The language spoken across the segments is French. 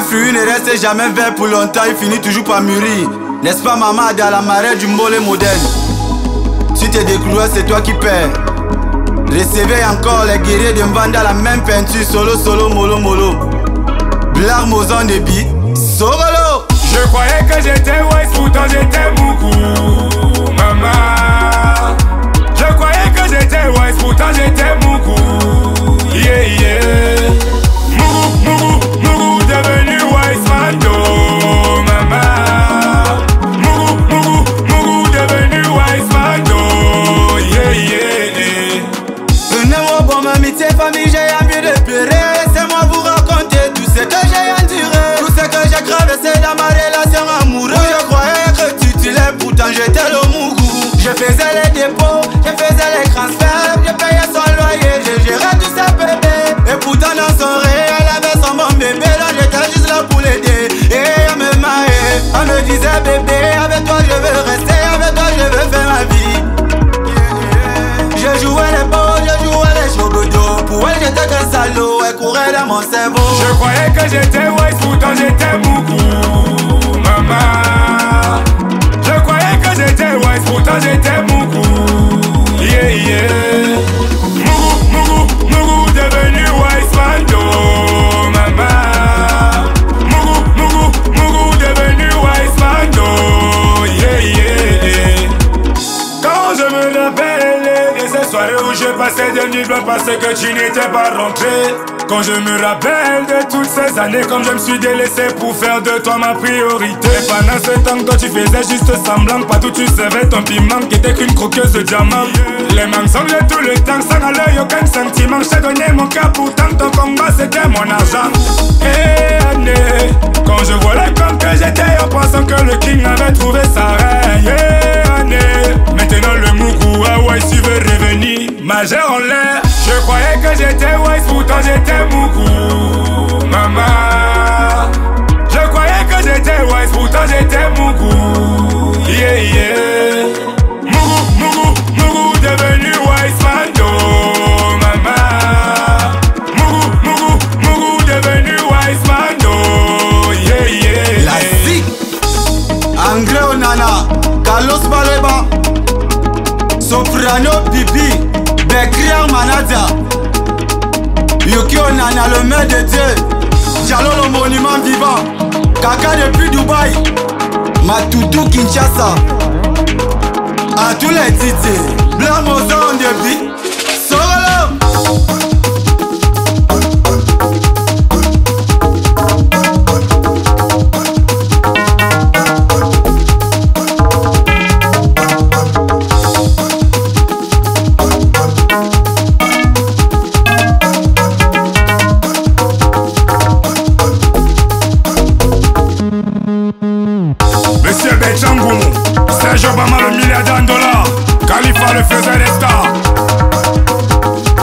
fruit ne reste jamais vert pour longtemps, il finit toujours par mûrir. N'est-ce pas maman, dans la marée du mollet moderne? Si t'es découvert, c'est toi qui perds. Recevez encore les guerriers de Mbanda, la même peinture, solo, solo, molo, molo. Blar Mozon de beat, Sorolo. Je croyais que j'étais wise, pourtant j'étais Mougou, maman. Je croyais que j'étais wise, pourtant j'étais Mougou, yeah, yeah. Mougou, Mougou, Mougou, devenu wise mando, maman. Mougou, Mougou, Mougou, devenu wise mando, yeah, yeah. Venez-moi, bon, m'amitié, famille, j'ai envie de pleurer. Laissez-moi vous raconter tout ce que j'ai enduré. Tout ce que j'ai traversé dans ma relation amoureuse. Je croyais que tu t'illais, pourtant j'étais le Mougou. Je faisais les dépôts, je faisais les transferts, je payais son loyer, je gérais tous ses bébés. Et pourtant dans son rêve, elle avait son bon bébé, là j'étais juste là pour l'aider. Et elle me maillait, elle me disait bébé, avec toi je veux rester, avec toi je veux faire ma vie. Je jouais les beaux, je jouais les chogodos. Pour elle j'étais qu'un salaud, elle courait dans mon cerveau. Je croyais que j'étais wise, pourtant j'étais Mougou, maman. Je croyais que j'étais wise, pourtant j'étais Mougou, yeah, yeah. Mougou, Mougou, Mougou, devenu wise mando, maman. Mougou, Mougou, Mougou, devenu wise mando, yeah, yeah. Quand je me rappelle de ces soirées où je passais des nuits blanches parce que tu n'étais pas rentré. Quand je me rappelle de toutes ces années, comme je me suis délaissé pour faire de toi ma priorité. Et pendant ce temps, toi tu faisais juste semblant, pas tout tu savais ton piment qui était qu'une croqueuse de diamants. Les mensonges de tout le temps, sans à l'œil aucun sentiment. Je t'ai donné mon cœur, pourtant ton combat c'était mon argent. Et année, quand je vois le camp que j'étais en pensant que le king avait trouvé sa reine. Yeah, année, maintenant le Mougou, ah ouais, tu veux revenir, majeur en l'air. Je croyais que j'étais wise, pourtant j'étais Mougou, maman. Je croyais que j'étais wise, pourtant j'étais Mougou, yeah, yeah. Mougou, Mougou, Mougou, devenu wise mando, maman. Mougou, Mougou, Mougou, devenu wise mando, yeah, yeah. La Zik, André Onana, Carlos Baleba, Soprano Bibi, Bekriar Manada, Yuki Onana, le maire de Dieu, Diallo le monument vivant, Kaka depuis Dubaï, Matutu Kinshasa, à tous les titres, Blar Mozon de beat, Sorolo. Monsieur Benjangou, Serge Obama le milliardaire en dollars, Khalifa le faisait des stars.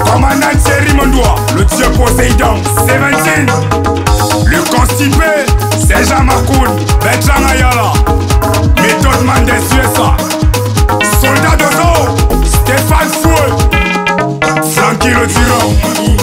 Commandant Thierry Mondois, le dieu Poséidon, 17, le constipé, c'est Jean Makoun, Benjamin Ayala, méthode man des USA, Soldat Dozo, Stéphane Fouet, Francky le tyran.